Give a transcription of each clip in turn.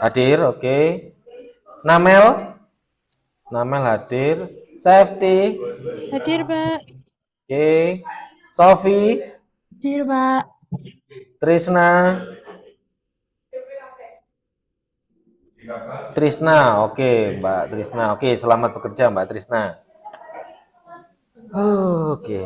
Hadir, oke. Namel, Namel hadir. Safety, Hadir, Pak. oke. Sofi, Hadir, Pak. Trisna, Trisna, oke, Mbak Trisna, oke. Selamat bekerja, Mbak Trisna. Oke.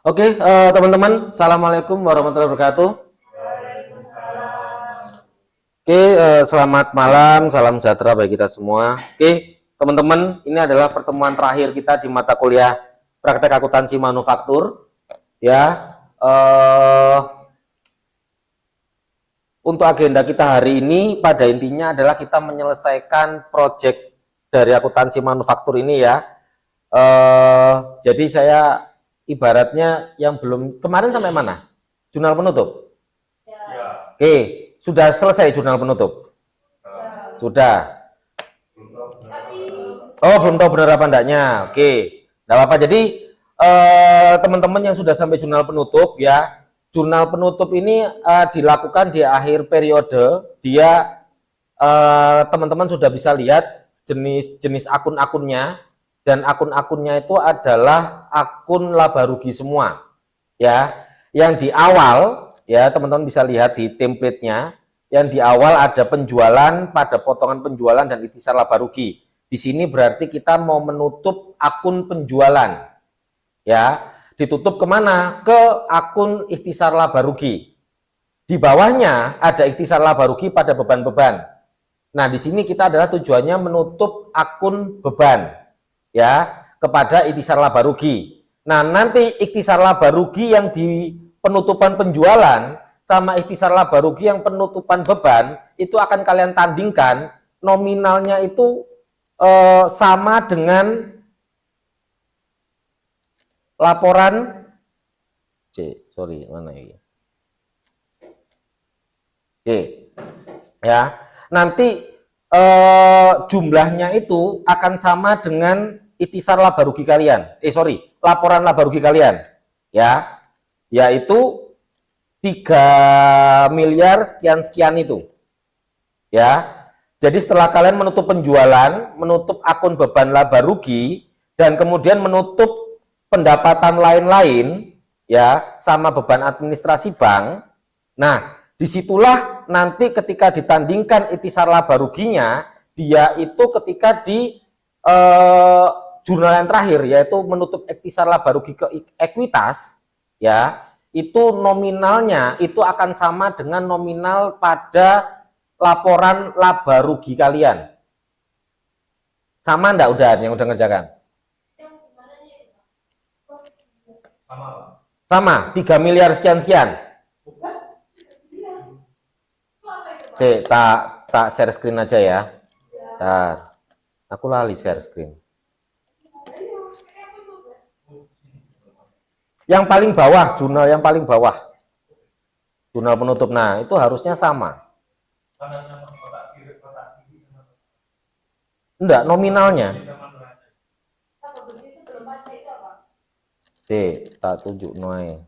Oke, teman-teman, assalamualaikum warahmatullahi wabarakatuh. Oke, selamat malam, salam sejahtera bagi kita semua. Oke, teman-teman, ini adalah pertemuan terakhir kita di mata kuliah praktek akuntansi manufaktur. Ya, untuk agenda kita hari ini pada intinya adalah kita menyelesaikan proyek dari akuntansi manufaktur ini ya. Jadi saya ibaratnya yang belum kemarin sampai mana? Jurnal penutup. Ya. Oke, sudah selesai jurnal penutup. Ya. Sudah. Oh, belum tahu benar apa enggaknya. Oke, enggak apa-apa. Jadi teman-teman yang sudah sampai jurnal penutup ya, jurnal penutup ini dilakukan di akhir periode. Dia teman-teman sudah bisa lihat jenis akun-akunnya, dan akun-akunnya itu adalah akun laba rugi semua ya. Yang di awal ya, teman-teman bisa lihat di template-nya, yang di awal ada penjualan, pada potongan penjualan dan ikhtisar laba rugi. Di sini berarti kita mau menutup akun penjualan ya. Ditutup kemana? Ke akun ikhtisar laba rugi. Di bawahnya ada ikhtisar laba rugi pada beban-beban. Nah, di sini kita adalah tujuannya menutup akun beban ya kepada ikhtisar laba rugi. Nah, nanti ikhtisar laba rugi yang di penutupan penjualan sama ikhtisar laba rugi yang penutupan beban itu akan kalian tandingkan, nominalnya itu sama dengan laporan sorry mana ini? Oke. Ya. Nanti jumlahnya itu akan sama dengan ikhtisar laba rugi kalian. Laporan laba rugi kalian. Ya. Yaitu 3 miliar sekian-sekian itu. Ya. Jadi setelah kalian menutup penjualan, menutup akun beban laba rugi, dan kemudian menutup pendapatan lain-lain, ya, sama beban administrasi bank. Nah, disitulah nanti ketika ditandingkan ikhtisar laba ruginya, dia itu ketika di jurnal yang terakhir, yaitu menutup ikhtisar laba rugi ke ekuitas, ya, itu nominalnya itu akan sama dengan nominal pada laporan laba rugi kalian. Sama enggak udah yang udah ngerjakan? Sama, 3 miliar sekian-sekian. Tak share screen aja ya. Aku lali share screen. Yang paling bawah, jurnal yang paling bawah. Jurnal penutup. Nah, itu harusnya sama. Enggak, nominalnya. Tak tunjuk noe.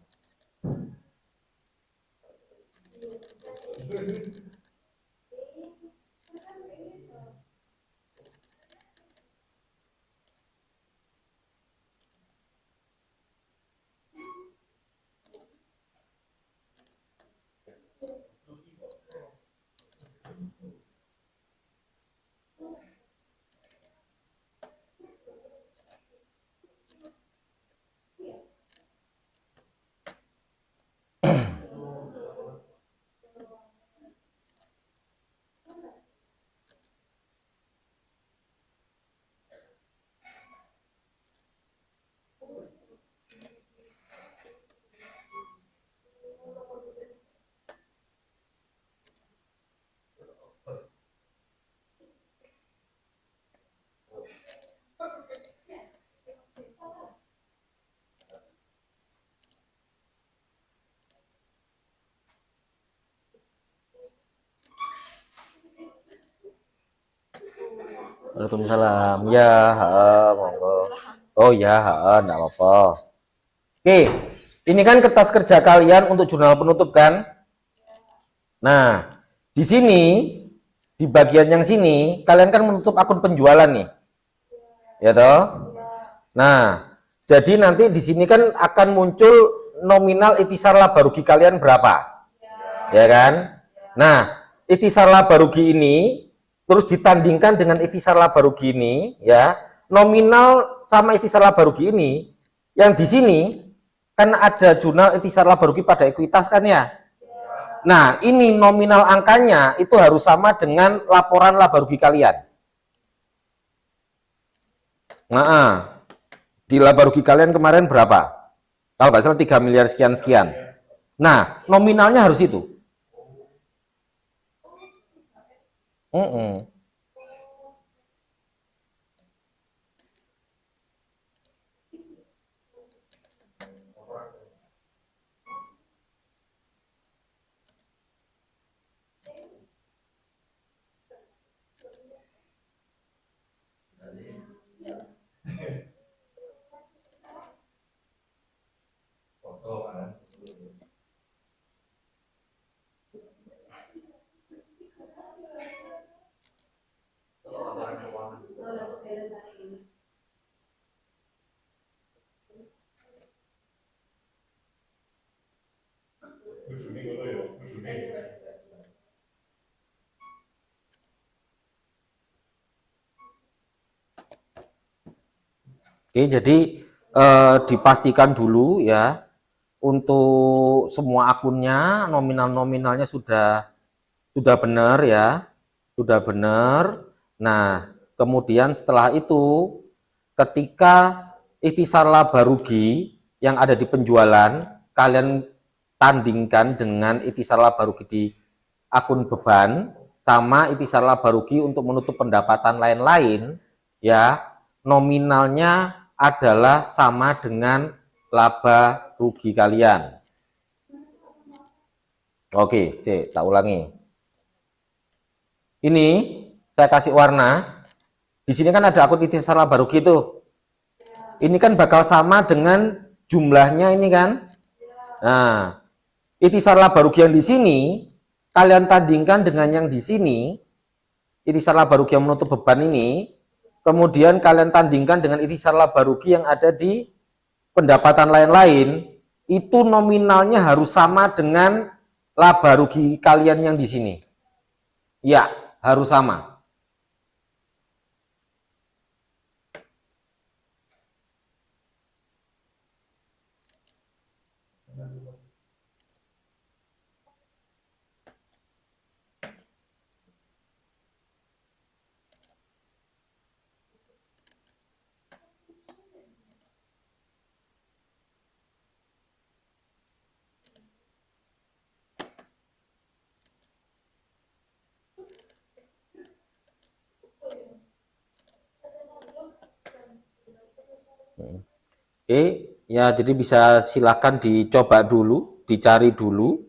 Waalaikumsalam. Ya, monggo. Oh ya, enggak apa-apa. Oke, ini kan kertas kerja kalian untuk jurnal penutup kan? Nah, di sini, di bagian yang sini, kalian kan menutup akun penjualan nih, ya toh? Nah, jadi nanti di sini kan akan muncul nominal itisar laba rugi kalian berapa, ya kan? Nah, itisar laba rugi ini terus ditandingkan dengan itisar laba rugi ini, ya, nominal sama itisar laba rugi ini, yang di sini kan ada jurnal itisar laba rugi pada ekuitas kan ya. Nah, ini nominal angkanya itu harus sama dengan laporan laba rugi kalian. Nah, di laba rugi kalian kemarin berapa? Kalau nggak salah 3 miliar sekian-sekian. Nah, nominalnya harus itu. Oke, jadi dipastikan dulu ya untuk semua akunnya nominal-nominalnya sudah benar ya, sudah benar. Nah, kemudian setelah itu ketika ikhtisar laba rugi yang ada di penjualan kalian tandingkan dengan ikhtisar laba rugi di akun beban sama ikhtisar laba rugi untuk menutup pendapatan lain-lain, ya, nominalnya adalah sama dengan laba rugi kalian. Oke, tak ulangi. Ini saya kasih warna. Di sini kan ada akun ikhtisar laba rugi tuh. Ini kan bakal sama dengan jumlahnya ini kan. Nah, ikhtisar laba rugi yang di sini kalian tandingkan dengan yang di sini, ikhtisar laba rugi yang menutup beban ini, kemudian kalian tandingkan dengan ikhtisar laba rugi yang ada di pendapatan lain-lain, itu nominalnya harus sama dengan laba rugi kalian yang di sini. Ya, harus sama. Oke, ya jadi bisa silakan dicoba dulu, dicari dulu.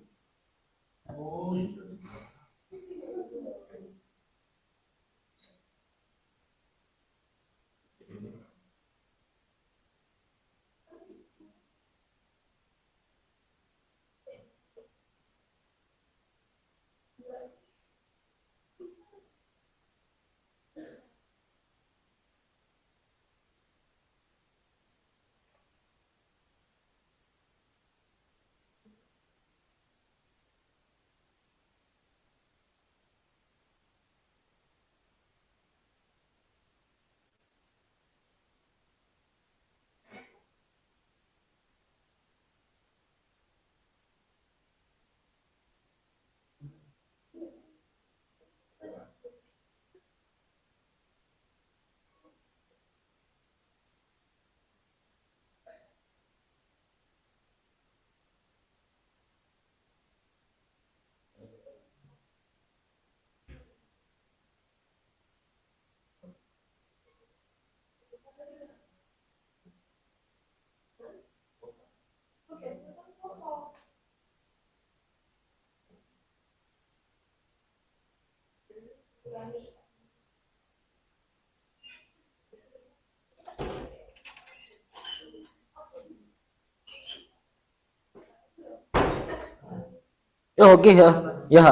Ya, oke ya. Ya,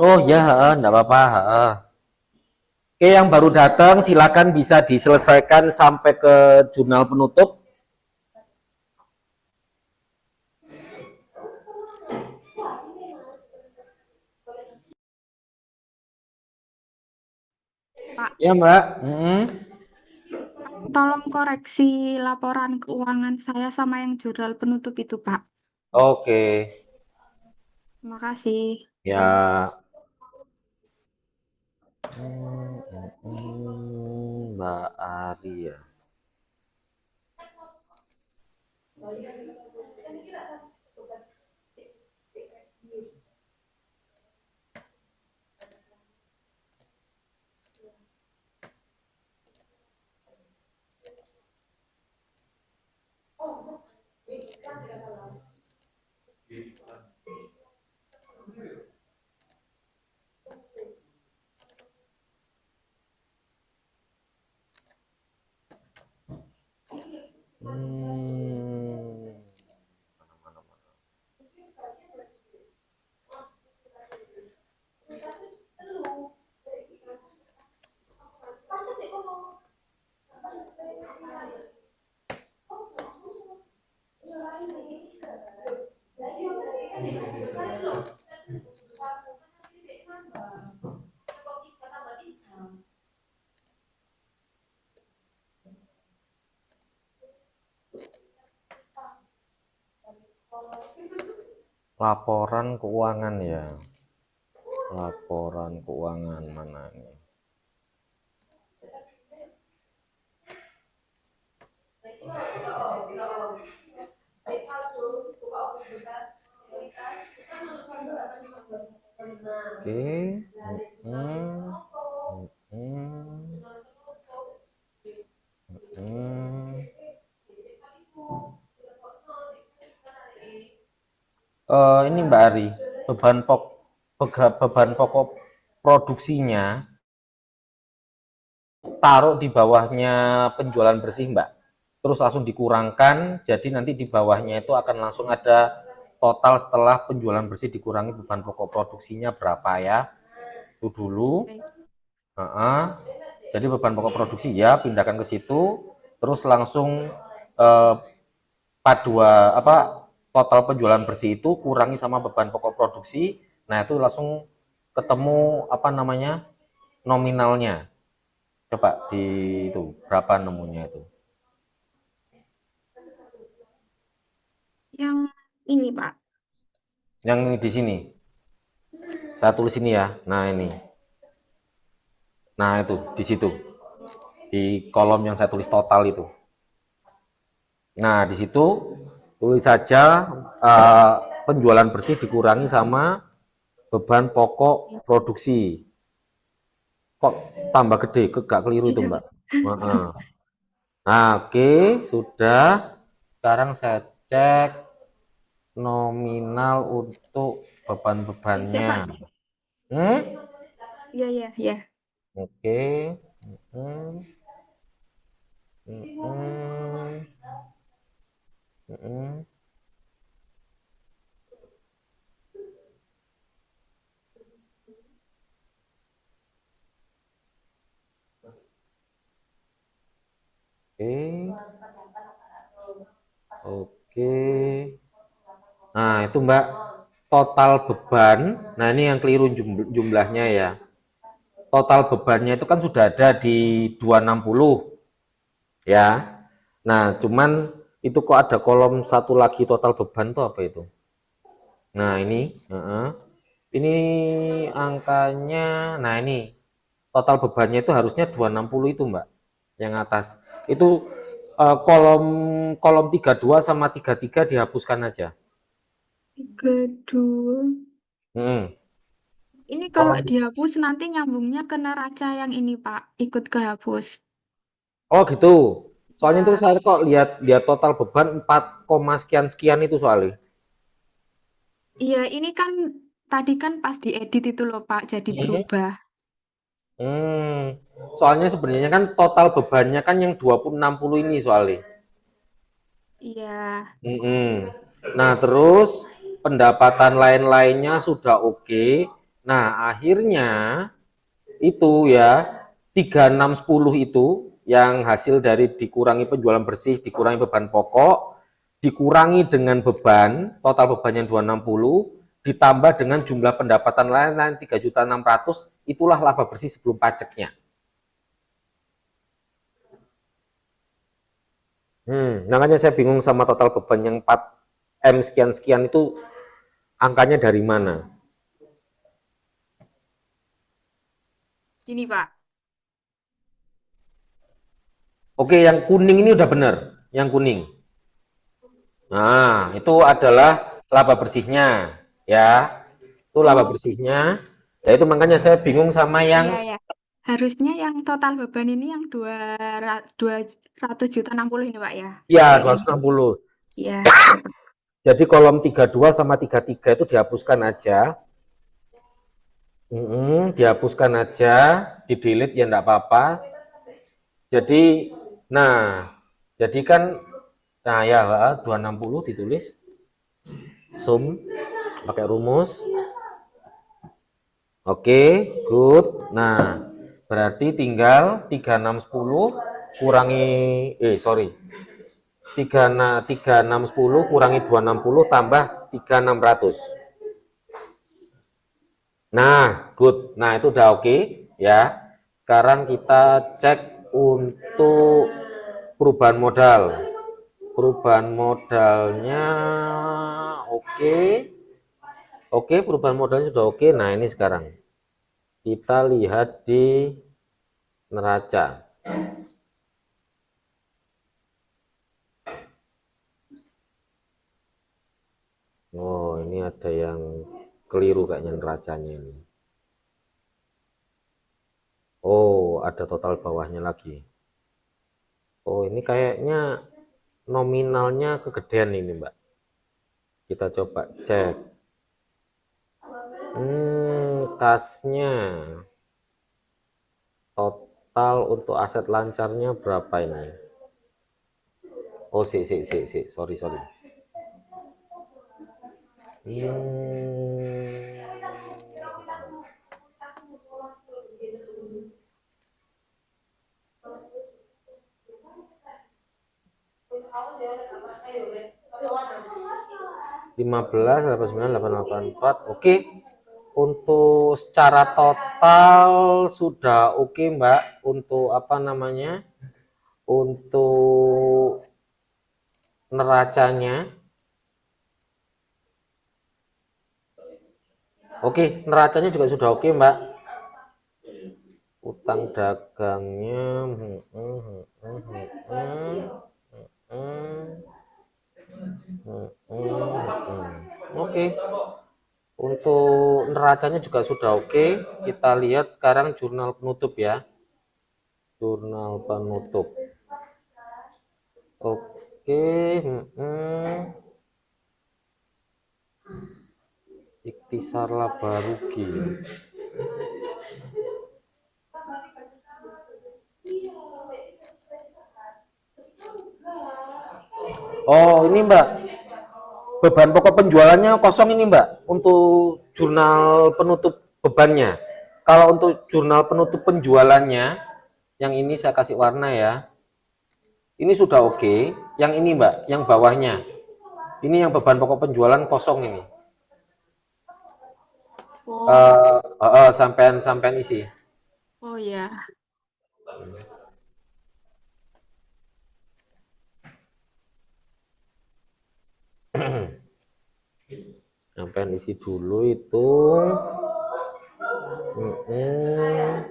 oh ya, enggak apa-apa. Oke, yang baru datang silakan bisa diselesaikan sampai ke jurnal penutup. Pak, Ya, Mbak. tolong koreksi laporan keuangan saya sama yang jurnal penutup itu, Pak. Oke. Terima kasih. Ya. Mbak Ari ya. Hmm. Laporan keuangan ya. Laporan keuangan mana ini? Oke. Hmm. Hmm. Hmm. Ini Mbak Ari, beban pokok produksinya taruh di bawahnya penjualan bersih Mbak. Terus langsung dikurangkan, jadi nanti di bawahnya itu akan langsung ada total setelah penjualan bersih dikurangi beban pokok produksinya berapa ya. Itu dulu. Baik. Jadi beban pokok produksi ya pindahkan ke situ, terus langsung eh, padua apa total penjualan bersih itu kurangi sama beban pokok produksi. Nah, itu langsung ketemu apa namanya? Nominalnya. Coba di itu berapa nemunya itu. Yang ini, Pak. Yang ini di sini. Saya tulis ini ya. Nah, ini. Nah, itu di situ. Di kolom yang saya tulis total itu. Nah, di situ tulis saja uh, penjualan bersih dikurangi sama beban pokok produksi. Kok tambah gede? Gak keliru itu, Iya. Mbak. Nah, oke, sudah. Sekarang saya cek nominal untuk Saya, Pak. beban-bebannya. Hmm? Iya, iya, iya. Oke. Hmm. Hmm. Hmm. Oke. Oke. Nah, itu Mbak, total beban. Nah, ini yang keliru jumlahnya ya. Total bebannya itu kan sudah ada di 260 ya. Nah, cuman itu kok ada kolom satu lagi total beban tuh apa itu? Nah, ini angkanya. Nah, ini total bebannya itu harusnya 260 itu, Mbak. Yang atas. Itu kolom kolom 32 sama 33 dihapuskan aja. 32. Hmm. Ini kalau Oh, dihapus nanti nyambungnya ke neraca yang ini, Pak, ikut kehapus. oh gitu. Soalnya itu Ya, saya kok lihat lihat total beban 4, sekian sekian itu soalnya. iya ini kan tadi kan pas diedit itu loh, Pak, jadi Hmm. berubah. Soalnya sebenarnya kan total bebannya kan yang 20-60 ini soalnya. Iya, Mm-mm. Nah, terus pendapatan lain-lainnya sudah oke. Nah, akhirnya itu ya 3610 itu yang hasil dari dikurangi penjualan bersih, dikurangi beban pokok, dikurangi dengan beban, total beban yang 260 ditambah dengan jumlah pendapatan lain-lain 3.600.000, itulah laba bersih sebelum pajaknya. Makanya saya bingung sama total beban yang 4M sekian-sekian itu angkanya dari mana? ini Pak. Oke, yang kuning ini udah benar, yang kuning. Nah, itu adalah laba bersihnya, ya. Itu laba Oh, bersihnya. Ya itu makanya saya bingung sama iya yang ya. Harusnya yang total beban ini yang 200.060 ini, Pak ya. ya Kayak gini. 260. Iya. Jadi kolom 32 sama 33 itu dihapuskan aja. Dihapuskan aja, di delete ya enggak apa-apa. Jadi, nah, jadi kan, nah ya 260 ditulis, sum, pakai rumus. Oke, good. Nah, berarti tinggal 3610 kurangi, sorry, 3610 kurangi 260 tambah 3600. Nah, good. Nah, itu udah oke ya. Sekarang kita cek untuk perubahan modal. Perubahan modalnya oke. Oke, perubahan modalnya sudah oke. Nah, ini sekarang kita lihat di neraca. Oh, ini ada yang keliru kayaknya neracanya ini. Oh, ada total bawahnya lagi. Oh, ini kayaknya nominalnya kegedean ini, Mbak. Kita coba cek. Kasnya total untuk aset lancarnya berapa ini? Oh, sorry, sorry. Hmm, 15, 89, 884. Oke. Untuk secara total sudah oke, Mbak. Untuk apa namanya? Untuk neracanya. Oke, neracanya juga sudah oke, Mbak. Utang dagangnya oke. Untuk neracanya juga sudah oke. Kita lihat sekarang jurnal penutup ya. Jurnal penutup. Oke. Ikhtisar laba rugi. Oh, ini Mbak. Beban pokok penjualannya kosong ini Mbak. Untuk jurnal penutup bebannya. Kalau untuk jurnal penutup penjualannya, yang ini saya kasih warna ya. Ini sudah oke. Yang ini Mbak, yang bawahnya. Ini yang beban pokok penjualan kosong ini. Oh, Sampean sampean isi. oh ya. Sampean isi dulu itu. Mm-mm.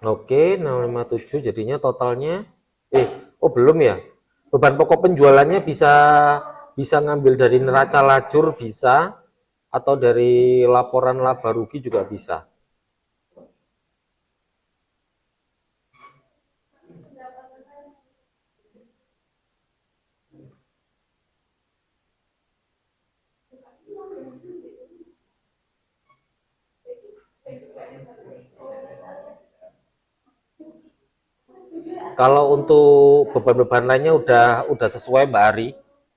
Oke, 657 jadinya totalnya oh belum ya. Beban pokok penjualannya bisa bisa ngambil dari neraca lajur bisa atau dari laporan laba rugi juga bisa. Kalau untuk beban-beban lainnya udah sesuai Mbak Ari,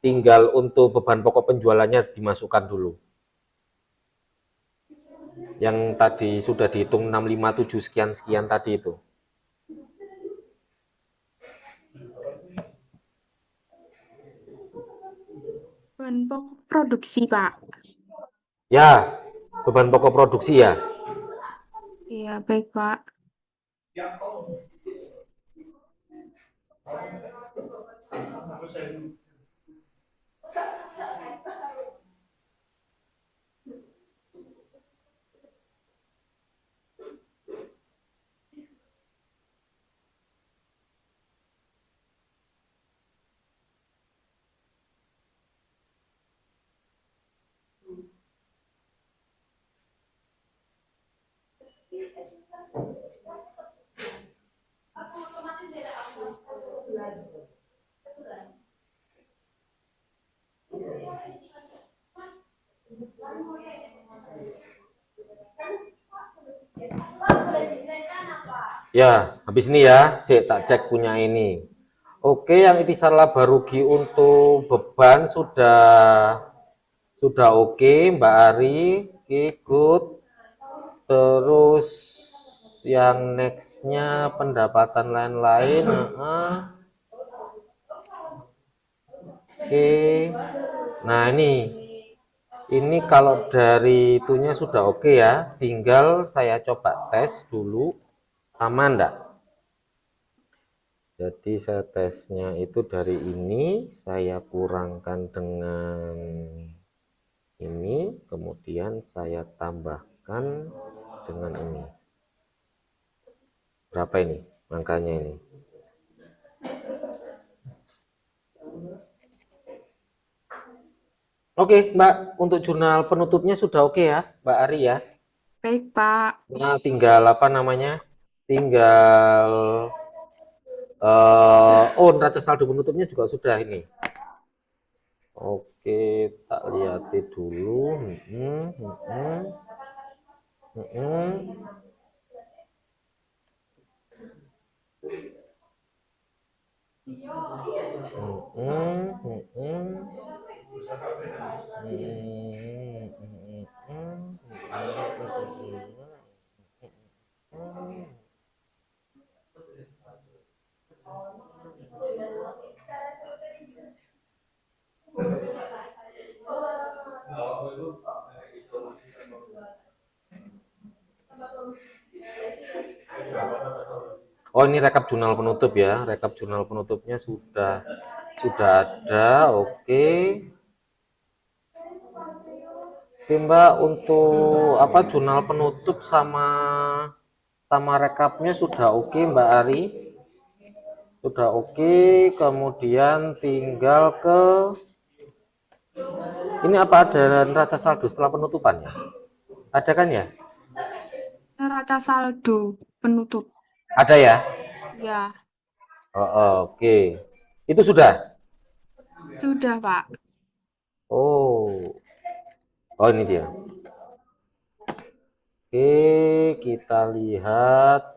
tinggal untuk beban pokok penjualannya dimasukkan dulu. Yang tadi sudah dihitung 657 sekian-sekian tadi itu. Bahan pokok produksi, Pak. Ya, beban pokok produksi ya. Iya, baik, Pak. Ya, habis ini ya, saya tak cek punya ini. Oke, yang intisar laba rugi untuk beban sudah oke, Mbak Ari. Oke, good. Terus yang nextnya pendapatan lain-lain. Oke. Nah, ini kalau dari itunya sudah oke ya. Tinggal saya coba tes dulu. Aman enggak? Jadi saya tesnya itu dari ini, saya kurangkan dengan ini, kemudian saya tambahkan dengan ini. Berapa ini angkanya ini? Oke, Mbak, untuk jurnal penutupnya sudah oke ya, Mbak Ari ya. Baik, Pak. Nah, tinggal apa namanya? Tinggal oh, neraca saldo penutupnya juga sudah ini. Oke, tak lihat dulu. Oh, ini rekap jurnal penutup ya. Rekap jurnal penutupnya sudah ada. Oke. Oke, Mbak, untuk apa jurnal penutup sama sama rekapnya sudah oke, Mbak Ari. Sudah oke, kemudian tinggal ke ini apa ada neraca saldo setelah penutupannya? Ada kan ya? Neraca saldo penutup. Ada ya? Ya, Oke. Itu sudah. sudah, Pak. Oh. Oh, ini dia. Oke, kita lihat.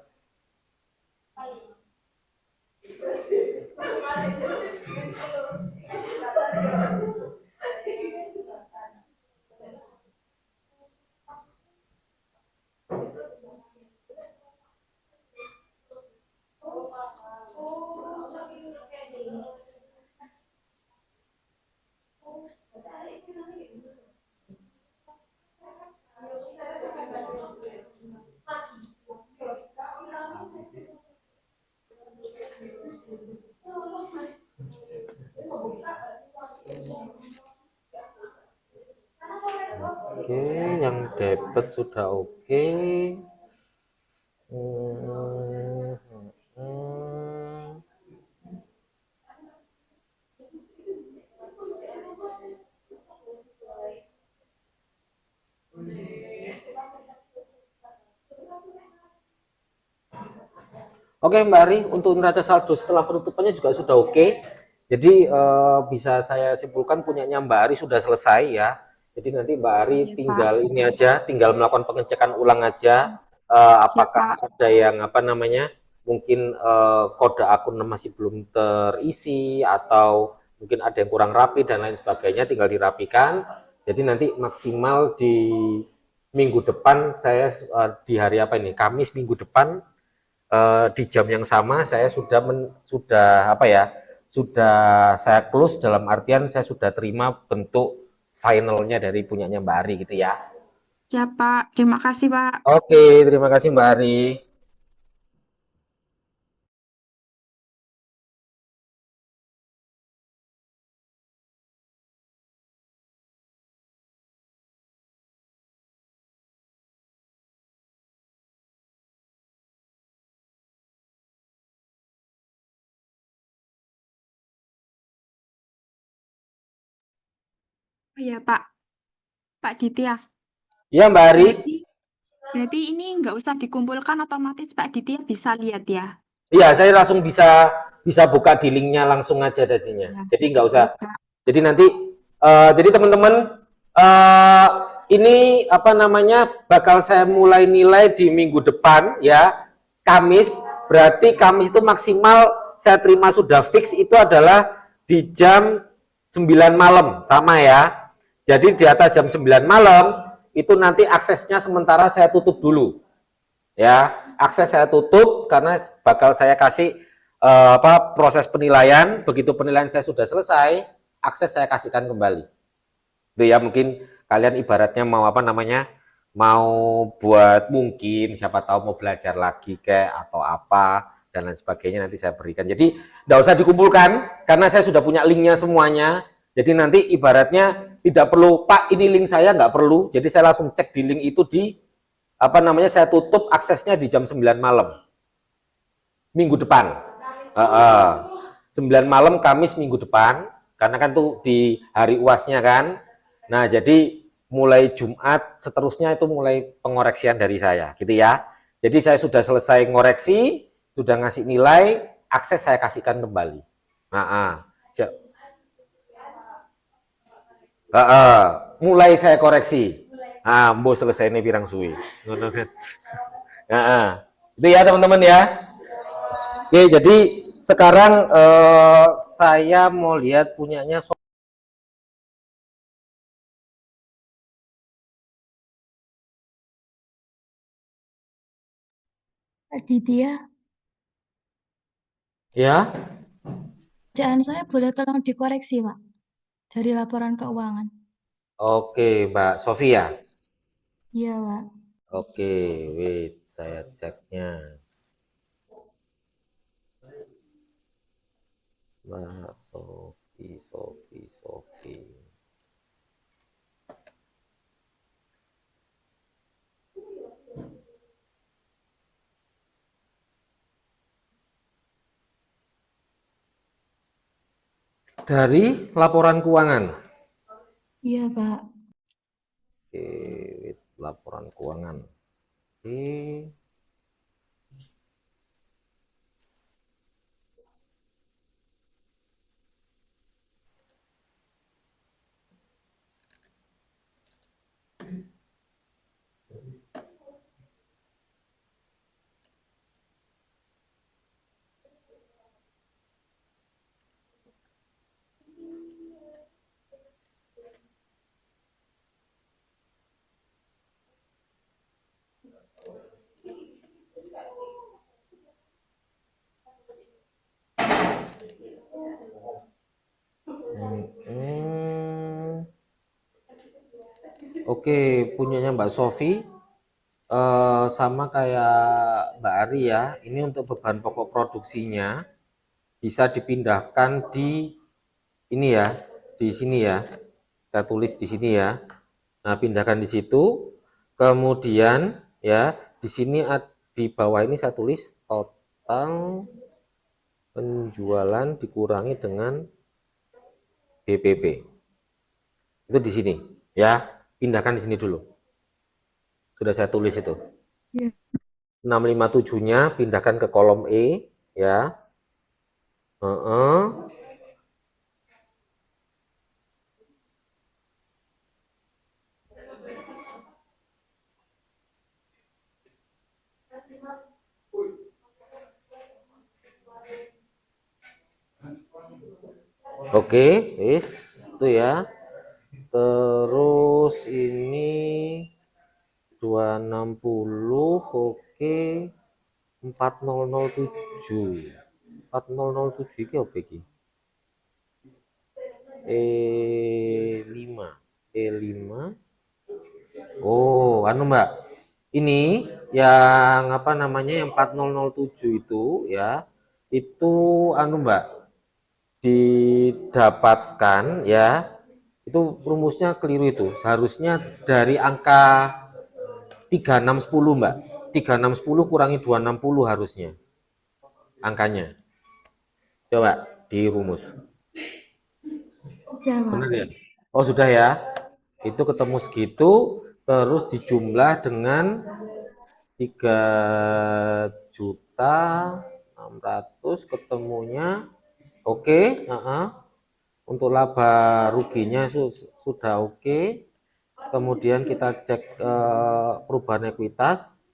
Oke, yang debit sudah oke. Oke Mbak Ari, untuk neraca saldo setelah penutupannya juga sudah oke. Jadi bisa saya simpulkan punyanya Mbak Ari sudah selesai ya. Jadi nanti Mbak Ari Iya, Pak. tinggal ini aja, tinggal melakukan pengecekan ulang aja. Siap, Apakah Pak. ada yang apa namanya, mungkin kode akun masih belum terisi atau mungkin ada yang kurang rapi dan lain sebagainya, tinggal dirapikan. Jadi nanti maksimal di minggu depan saya di hari apa ini? Kamis minggu depan di jam yang sama saya sudah apa ya, sudah saya close dalam artian saya sudah terima bentuk finalnya dari punyanya Mbak Ari gitu ya. Ya, Pak. Terima kasih, Pak. Oke, terima kasih Mbak Ari. Oh, iya, Pak. Pak Ditya. Ya Mbak Ari. Berarti berarti ini nggak usah dikumpulkan, otomatis Pak Ditya bisa lihat ya? Iya, saya langsung bisa bisa buka di linknya langsung aja tadinya. Ya. Jadi nggak usah. Ya, Pak. Jadi nanti jadi teman-teman eh, ini apa namanya bakal saya mulai nilai di minggu depan ya, Kamis. Berarti Kamis itu maksimal saya terima sudah fix itu adalah di jam 9 malam sama ya. Jadi di atas jam 9 malam itu nanti aksesnya sementara saya tutup dulu ya, akses saya tutup karena bakal saya kasih apa proses penilaian. Begitu penilaian saya sudah selesai, akses saya kasihkan kembali itu ya. Mungkin kalian ibaratnya mau apa namanya, mau buat mungkin siapa tahu mau belajar lagi kayak atau apa dan lain sebagainya, nanti saya berikan. Jadi nggak usah dikumpulkan karena saya sudah punya linknya semuanya. Jadi nanti ibaratnya tidak perlu Pak ini link saya, nggak perlu. Jadi saya langsung cek di link itu di apa namanya, saya tutup aksesnya di jam 9 malam minggu depan. 9 malam Kamis minggu depan, karena kan tuh di hari UASnya kan. Nah, jadi mulai Jumat seterusnya itu mulai pengoreksian dari saya gitu ya. Jadi saya sudah selesai ngoreksi, sudah ngasih nilai, akses saya kasihkan kembali. Nah, mulai saya koreksi. Mbok selesai ini pirang suwi. Ngono kan. Itu ya teman-teman ya. Oke, jadi sekarang saya mau lihat punyanya Kak Ditya, ya. bacaan saya boleh tolong dikoreksi, Pak, dari laporan keuangan. Oke, Mbak Sofia. Iya, Pak. Oke, wait, saya ceknya. Mbak Sofi. Dari laporan keuangan. Iya, Pak. Oke, wait, laporan keuangan. Oke. Hmm, oke, punyanya Mbak Sofi sama kayak Mbak Ari ya. Ini untuk beban pokok produksinya bisa dipindahkan di ini ya, di sini ya. Kita tulis di sini ya. Nah, pindahkan di situ. Kemudian ya, di sini di bawah ini saya tulis total penjualan dikurangi dengan BPP. Itu di sini ya. Pindahkan di sini dulu. Sudah saya tulis itu. Iya. 657-nya pindahkan ke kolom E ya. Oke, wis itu ya. Terus ini 260, oke. 4007. 4007 iki opo iki? E5. E5. Oh, anu Mbak. Ini yang apa namanya yang 4007 itu ya. Itu anu Mbak, didapatkan ya. Itu rumusnya keliru itu. Seharusnya dari angka 3610 Mbak. 3610 kurangi 260 harusnya angkanya. Coba dirumus. Udah, Pak. Benar ya? Oh, sudah ya. Itu ketemu segitu terus dijumlah dengan 3.600.000 ketemunya oke, untuk laba ruginya sudah oke. Kemudian kita cek perubahan ekuitas.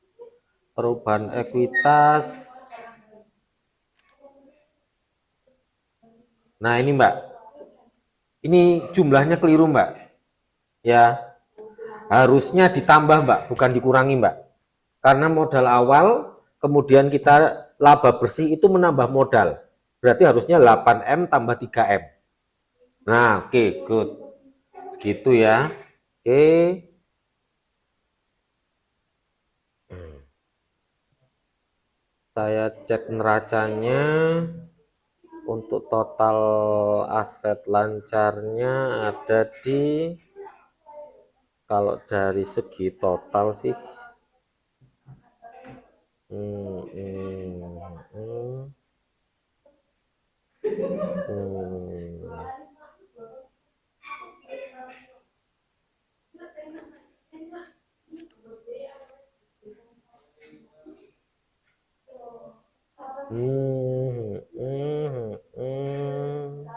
Nah, ini Mbak. Ini jumlahnya keliru Mbak. Ya, harusnya ditambah Mbak, bukan dikurangi Mbak. Karena modal awal, kemudian kita laba bersih itu menambah modal. Berarti harusnya 8M tambah 3M. Nah, oke, good. Segitu ya. Oke. Saya cek neracanya. Untuk total aset lancarnya ada di, kalau dari segi total sih hmm, hmm, hmm, hmm. Hmm, hmm, hmm.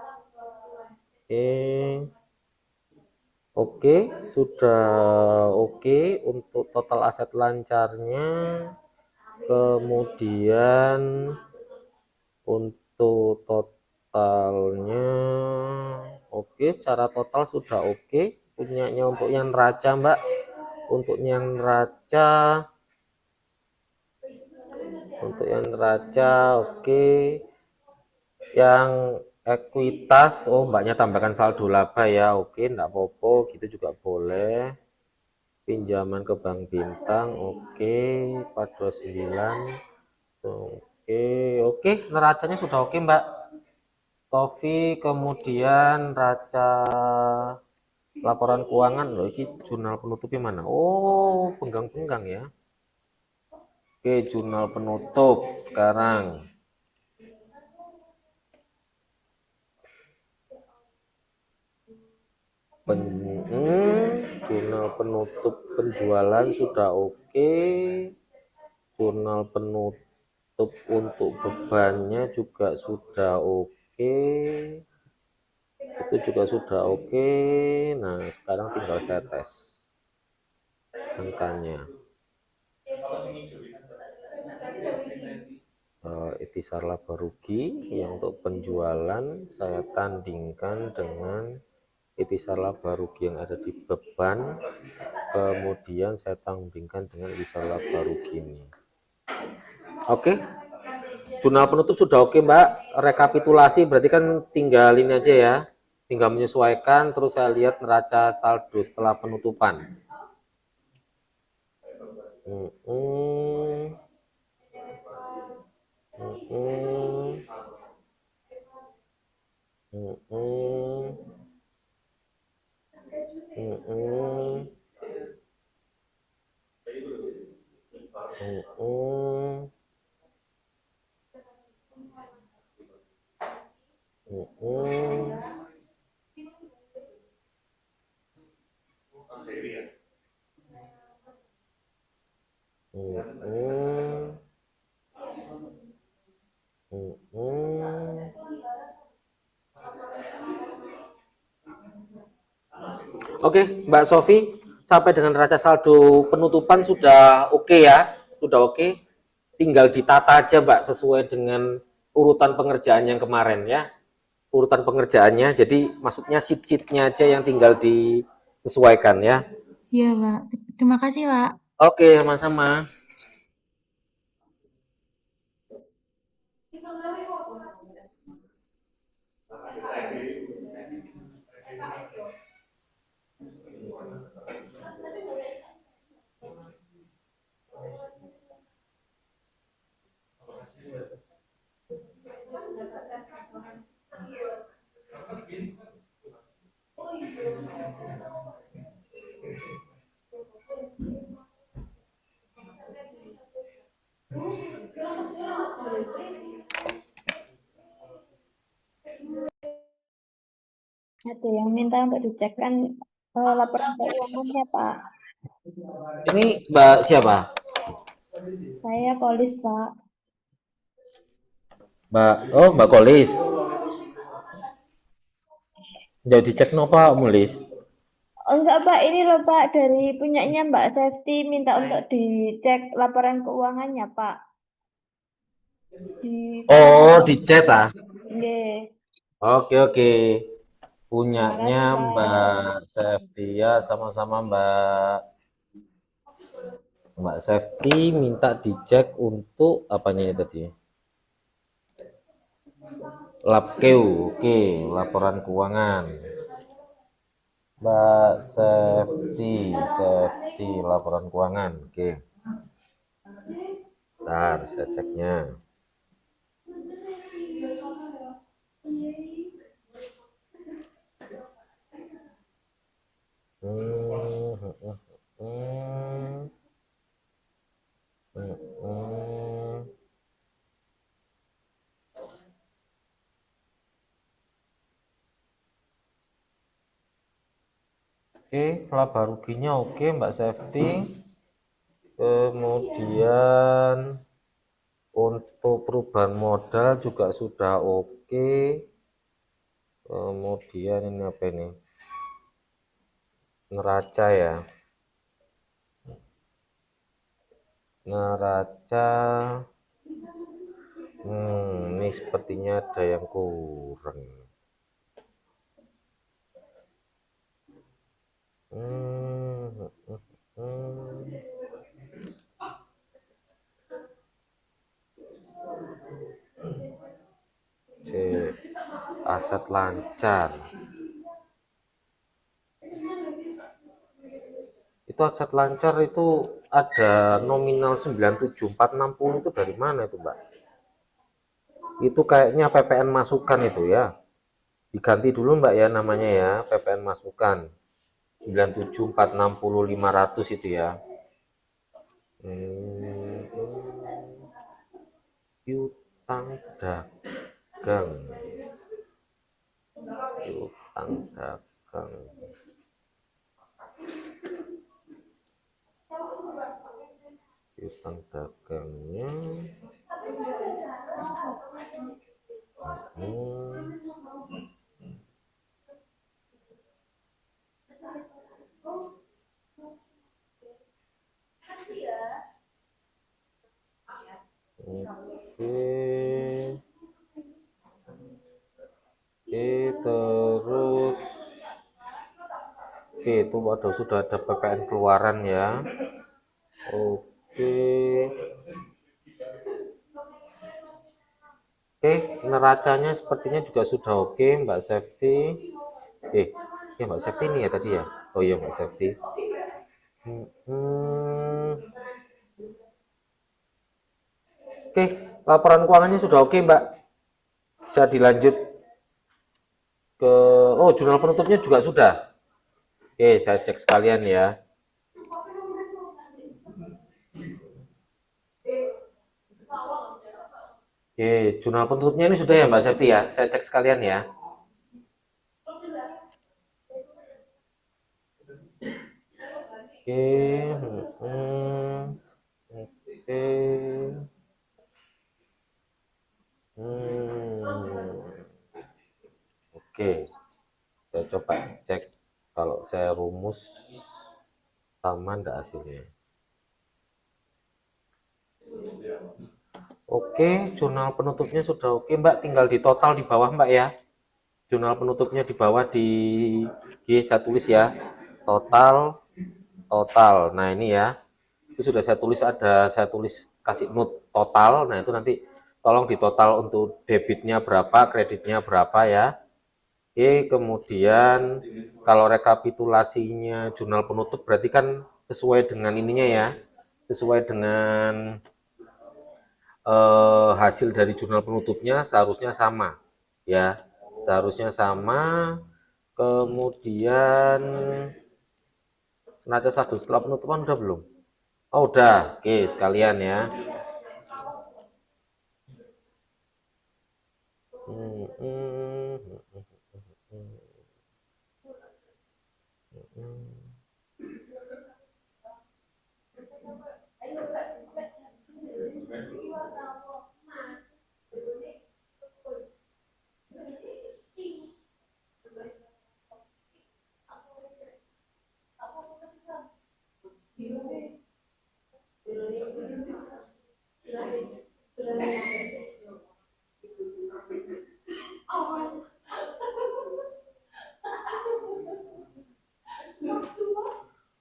Oke, sudah oke untuk total aset lancarnya. Kemudian untuk totalnya oke, secara total sudah oke. Punyanya untuk yang neraca Mbak. Untuk yang neraca oke. Yang ekuitas, oh Mbaknya tambahkan saldo laba ya, oke, enggak apa-apa, gitu juga boleh. Pinjaman ke Bank Bintang, oke, 429, oke, oke, neracanya sudah oke Mbak. Tofi, kemudian neraca laporan keuangan, loh, ini jurnal penutupnya mana? Oh, penggang-penggang ya. Oke, jurnal penutup sekarang. Jurnal penutup penjualan sudah oke. Jurnal penutup untuk bebannya juga sudah oke. Itu juga sudah oke. Nah, sekarang tinggal saya tes angkanya. Itisar laba rugi yang untuk penjualan saya tandingkan dengan itisar laba rugi yang ada di beban, kemudian saya tandingkan dengan itisar laba rugi ini. Oke, jurnal penutup sudah oke Mbak. Rekapitulasi berarti kan tinggal ini aja ya, tinggal menyesuaikan. Terus saya lihat neraca saldo setelah penutupan. Hmm, hmm, hmm, hmm, hmm. Mm-mm. Mm-mm. Mm-mm. Mm-mm. Hmm. Oke, Mbak Sofi, sampai dengan neraca saldo penutupan sudah oke ya, sudah oke. Tinggal ditata aja Mbak sesuai dengan urutan pengerjaan yang kemarin ya. Urutan pengerjaannya, jadi maksudnya sheet-sheetnya aja yang tinggal disesuaikan ya. Iya, Pak. Terima kasih, Pak. Oke, sama-sama. Ada yang minta untuk dicekkan laporan keuangannya, Pak. Ini Mbak siapa? Saya polis, Pak. Mbak Kolis. Jadi dicek nopo mulis. Oh, enggak, Pak. Ini loh, Pak. Dari punyanya Mbak Safety minta untuk dicek laporan keuangannya, Pak. Di Oh, dicek ah. Nggih. Oke. Terima Punyanya kasih, Pak. Mbak Septia sama-sama Mbak Safety minta dicek untuk apanya ini tadi? Labkeu, oke, laporan keuangan. Mbak Safety laporan keuangan, oke. Bentar, saya ceknya. Oke, laba ruginya oke Mbak Safety. Kemudian untuk perubahan modal juga sudah oke. Kemudian ini apa ini? Neraca ya. Neraca. Ini sepertinya ada yang kurang. Aset lancar. Itu aset lancar itu ada nominal 97460 itu dari mana itu, Mbak? Itu kayaknya PPN masukan itu ya. Diganti dulu Mbak ya namanya ya, PPN masukan. 97460 500 itu ya. Piutang dagang. Piutang dagang. Piutang dagangnya. Terus itu sudah ada PPN keluaran ya. Neracanya sepertinya juga sudah oke Mbak Safety. Ya Mbak Safety ini ya tadi ya. Oh iya Mbak Safety. Laporan keuangannya sudah oke Mbak. Bisa dilanjut ke jurnal penutupnya juga sudah. Saya cek sekalian ya. Jurnal penutupnya ini sudah ya Mbak Safety ya. Saya cek sekalian ya. Oke, saya coba cek kalau saya rumus sama enggak hasilnya. Oke, jurnal penutupnya sudah oke, Mbak. Tinggal di total di bawah, Mbak ya. Jurnal penutupnya di bawah di saya tulis ya. Total. Nah, ini ya. Itu sudah saya tulis kasih note total. Nah, itu nanti tolong di total untuk debitnya berapa, kreditnya berapa ya. Oke, kemudian kalau rekapitulasinya jurnal penutup berarti kan sesuai dengan ininya ya. Sesuai dengan hasil dari jurnal penutupnya seharusnya sama ya, seharusnya sama. Kemudian neraca saldo setelah penutupan udah belum? Oh udah, oke sekalian ya.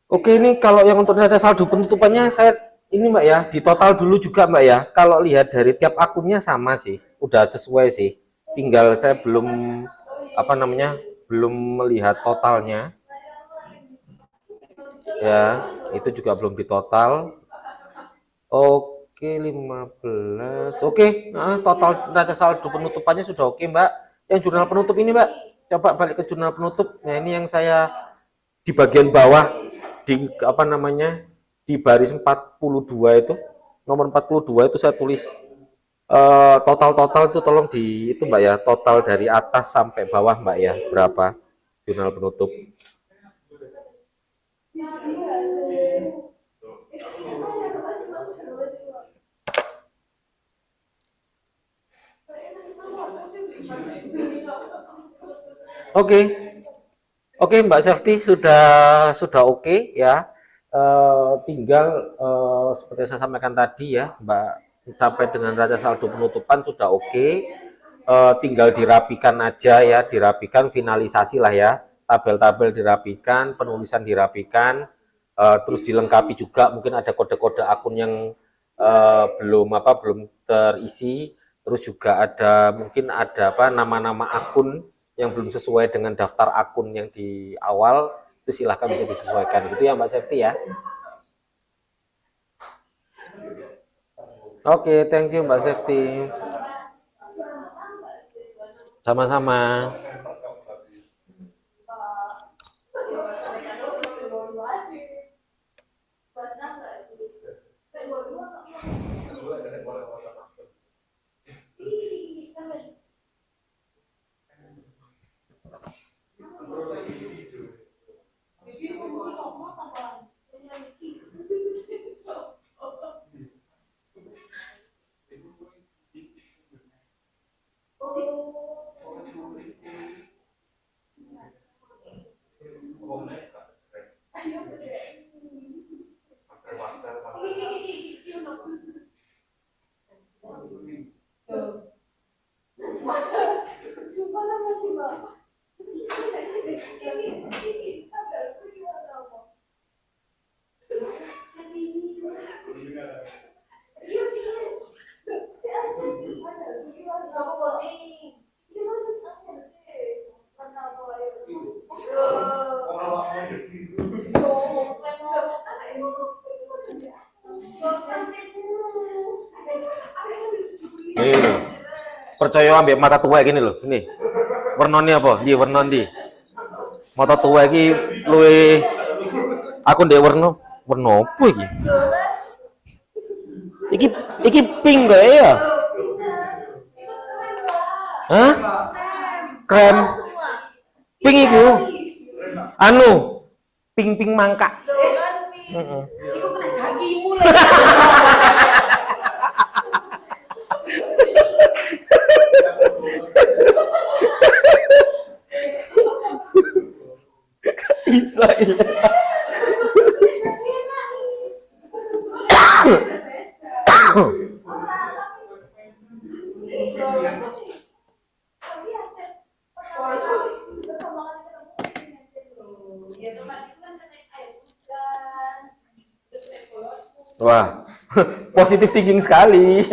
Oke, ini kalau yang untuk neraca saldo penutupannya saya ini Mbak ya, di total dulu juga Mbak ya. Kalau lihat dari tiap akunnya sama sih, udah sesuai sih. Tinggal saya belum belum melihat totalnya. Ya, itu juga belum ditotal. Oke, 15. Oke, total neraca saldo penutupannya sudah oke, Mbak. Yang jurnal penutup ini, Mbak. Coba balik ke jurnal penutup. Nah, ini yang saya di bagian bawah di di baris 42 itu, nomor 42 itu saya tulis total itu tolong di itu Mbak ya, total dari atas sampai bawah Mbak ya, berapa jurnal penutup. Oke, Mbak Safety sudah oke ya. Tinggal seperti saya sampaikan tadi ya, Mbak, sampai dengan neraca saldo penutupan sudah oke. Tinggal dirapikan aja ya, dirapikan, finalisasi lah ya. Tabel-tabel dirapikan, penulisan dirapikan, terus dilengkapi juga mungkin ada kode-kode akun yang belum terisi, terus juga mungkin ada nama-nama akun yang belum sesuai dengan daftar akun yang di awal, itu silahkan bisa disesuaikan gitu ya Mbak Safety ya. Oke, thank you Mbak Safety. Sama-sama. Ini loh, percaya ambil mata tua gini loh, ini warnanya apa? Iya warna di mata tua ini luwe aku ndek warna apa iki? Iki pink gak ya? Hah? Krem pink itu pink mangka. Iku kena kakimu lho. Israel. Wah, positif thinking sekali.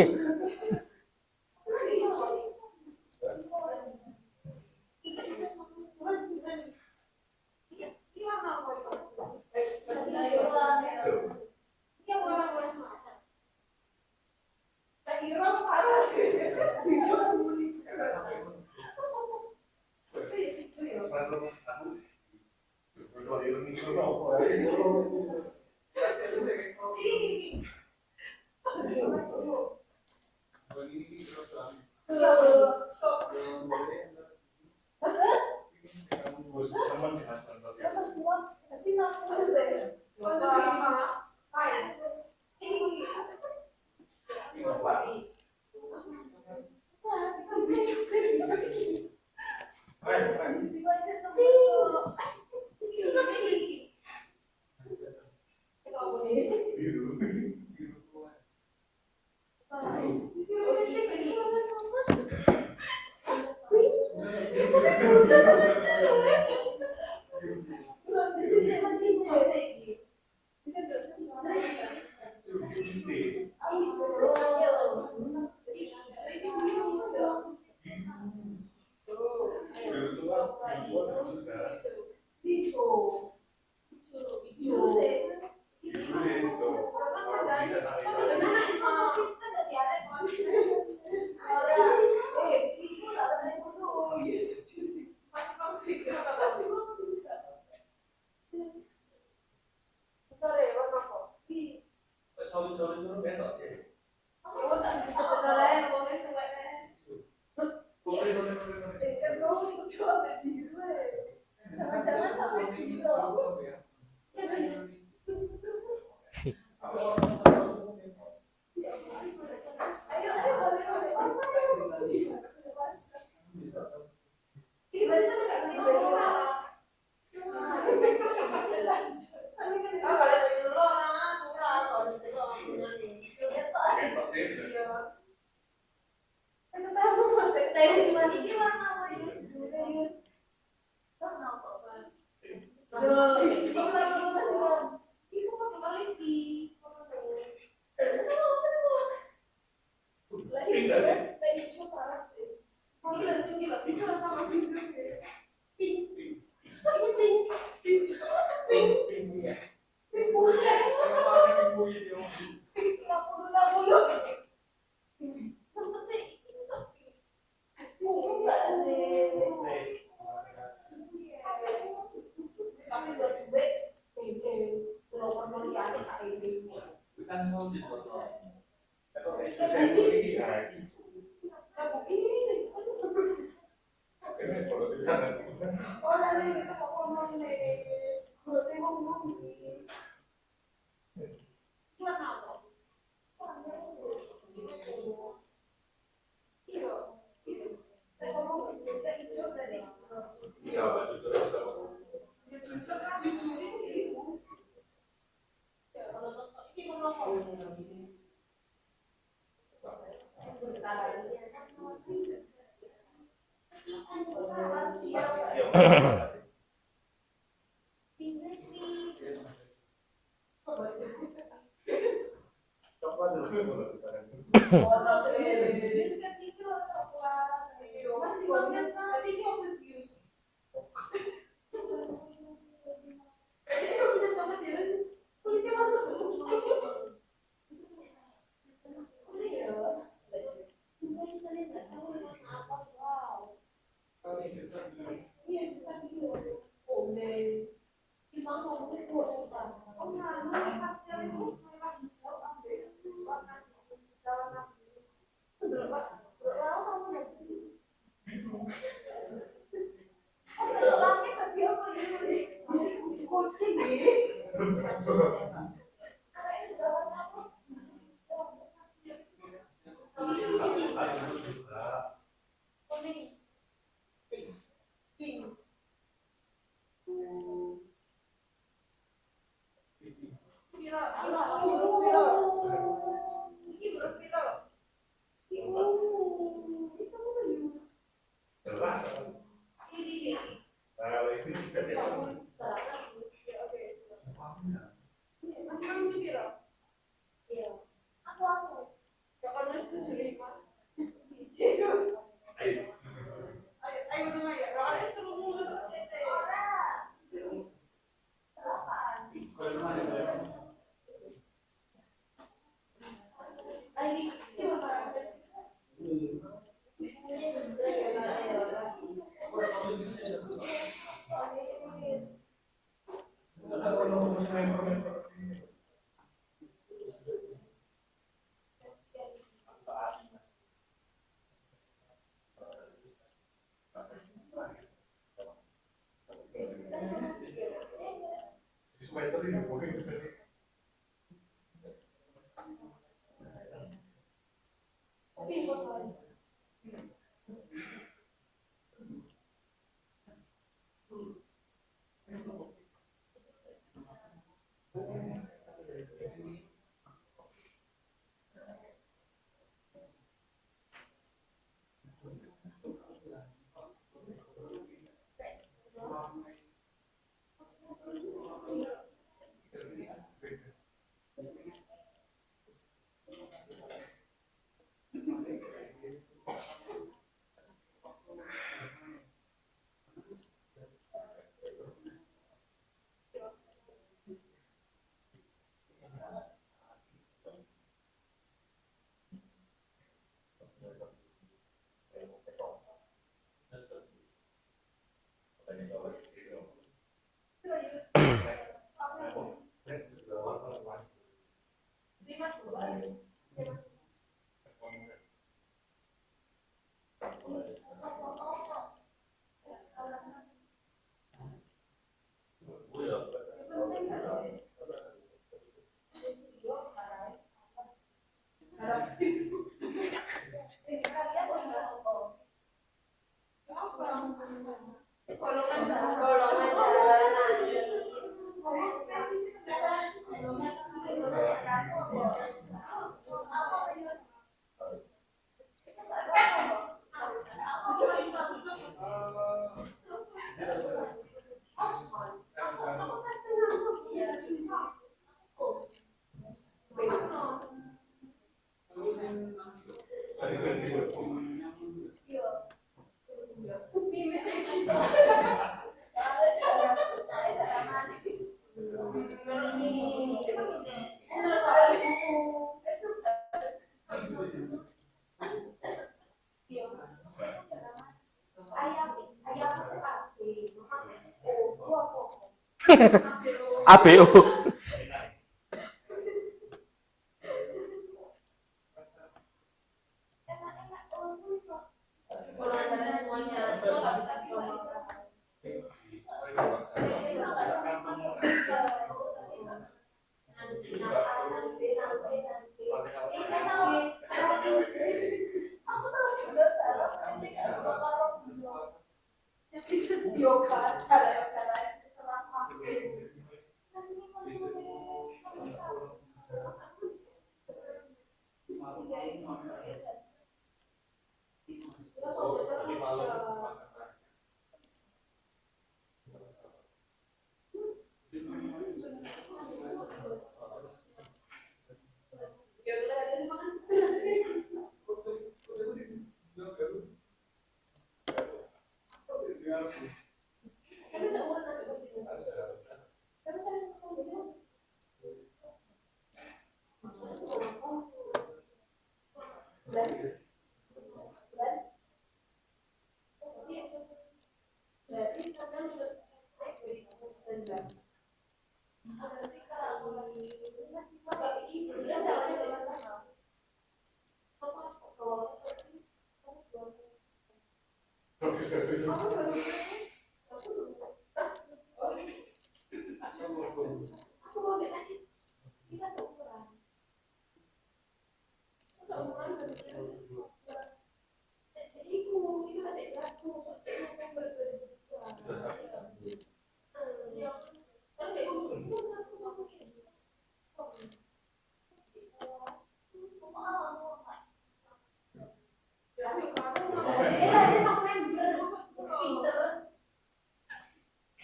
ABO.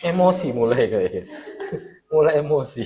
Emosi mulai kayaknya. Mulai emosi.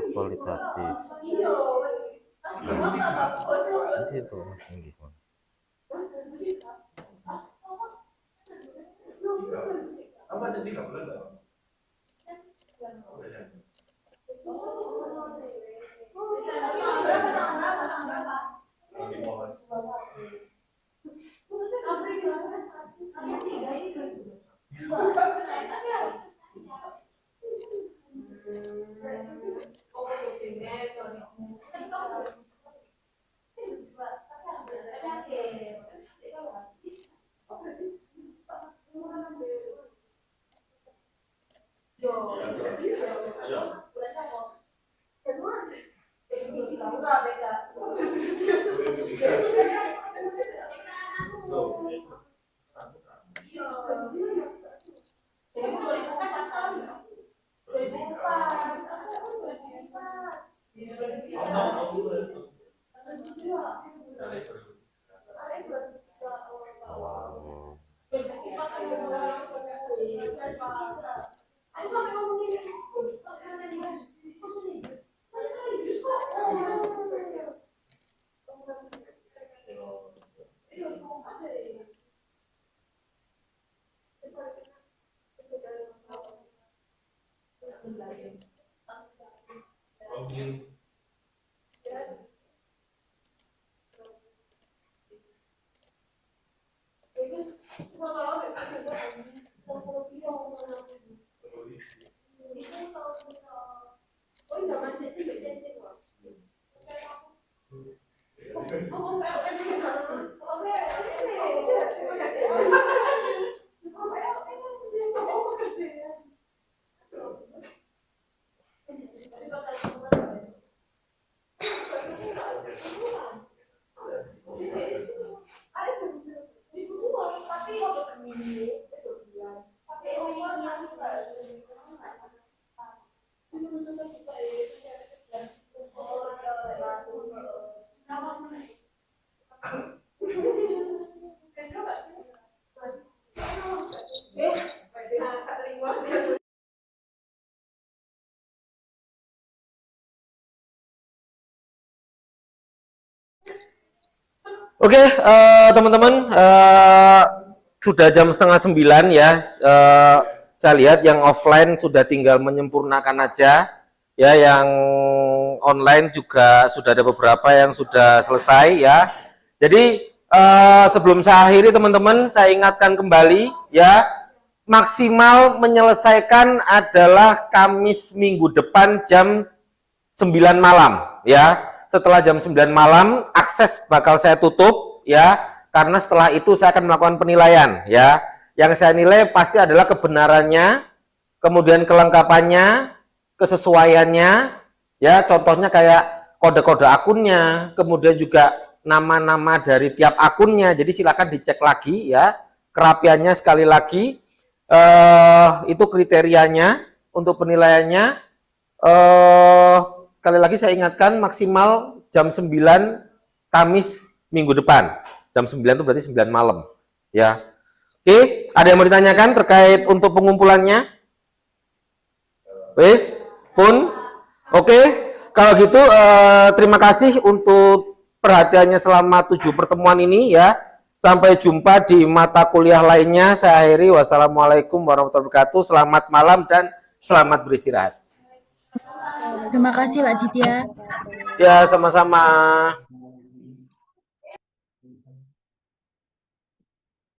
Kualitatif. Nanti itu langsung gimana? Apa jadi nggak boleh nggak? Oke, teman-teman, sudah jam 8:30 ya. Saya lihat yang offline sudah tinggal menyempurnakan aja, ya. Yang online juga sudah ada beberapa yang sudah selesai ya. Jadi sebelum saya akhiri, teman-teman, saya ingatkan kembali ya, maksimal menyelesaikan adalah Kamis minggu depan jam 9 malam ya. Setelah jam 9 malam akses bakal saya tutup ya, karena setelah itu saya akan melakukan penilaian ya. Yang saya nilai pasti adalah kebenarannya, kemudian kelengkapannya, kesesuaiannya ya. Contohnya kayak kode-kode akunnya, kemudian juga nama-nama dari tiap akunnya. Jadi silakan dicek lagi ya, kerapiannya. Sekali lagi itu kriterianya untuk penilaiannya. Sekali lagi saya ingatkan, maksimal jam 9 Kamis minggu depan. Jam 9 itu berarti 9 malam. Ya. Oke, ada yang mau ditanyakan terkait untuk pengumpulannya? Wis, pun? Oke, kalau gitu terima kasih untuk perhatiannya selama 7 pertemuan ini ya. Sampai jumpa di mata kuliah lainnya. Saya akhiri. Wassalamualaikum warahmatullahi wabarakatuh. Selamat malam dan selamat beristirahat. Terima kasih Pak Ditya. Ya, sama-sama.